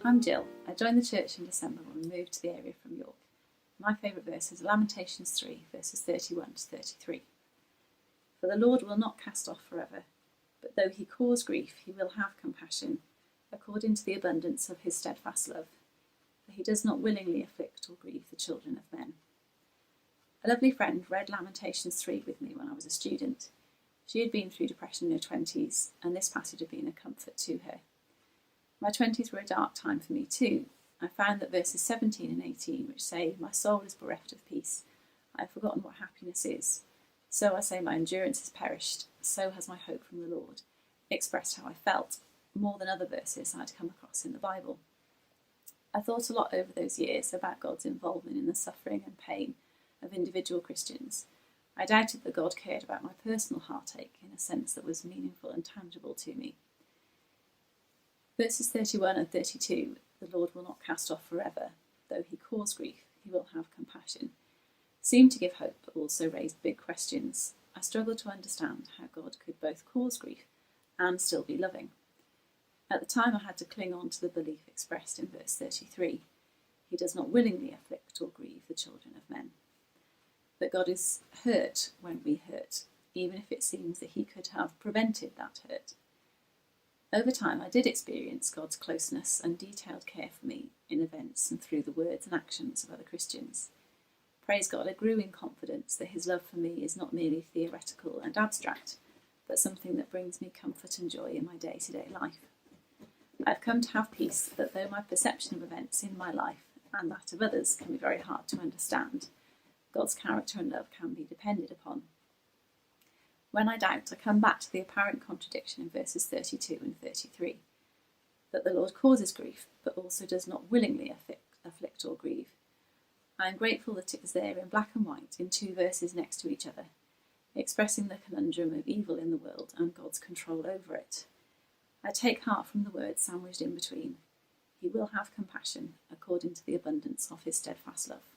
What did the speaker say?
I'm Gill. I joined the church in December when we moved to the area from York. My favourite verse is Lamentations 3, verses 31 to 33. For the Lord will not cast off forever, but though he cause grief, he will have compassion, according to the abundance of his steadfast love. For he does not willingly afflict or grieve the children of men. A lovely friend read Lamentations 3 with me when I was a student. She had been through depression in her 20s, and this passage had been a comfort to her. My 20s were a dark time for me too. I found that verses 17 and 18, which say, "My soul is bereft of peace. I have forgotten what happiness is. So I say my endurance has perished. So has my hope from the Lord," expressed how I felt, more than other verses I'd come across in the Bible. I thought a lot over those years about God's involvement in the suffering and pain of individual Christians. I doubted that God cared about my personal heartache in a sense that was meaningful and tangible to me. Verses 31 and 32, "The Lord will not cast off forever, though he cause grief, he will have compassion," seemed to give hope but also raised big questions. I struggled to understand how God could both cause grief and still be loving. At the time I had to cling on to the belief expressed in verse 33, "He does not willingly afflict or grieve the children of men." That God is hurt when we hurt, even if it seems that he could have prevented that hurt. Over time, I did experience God's closeness and detailed care for me in events and through the words and actions of other Christians. Praise God, I grew in confidence that his love for me is not merely theoretical and abstract, but something that brings me comfort and joy in my day-to-day life. I've come to have peace that though my perception of events in my life and that of others can be very hard to understand, God's character and love can be depended upon. When I doubt, I come back to the apparent contradiction in verses 32 and 33, that the Lord causes grief, but also does not willingly afflict or grieve. I am grateful that it is there in black and white in two verses next to each other, expressing the conundrum of evil in the world and God's control over it. I take heart from the words sandwiched in between. He will have compassion according to the abundance of his steadfast love.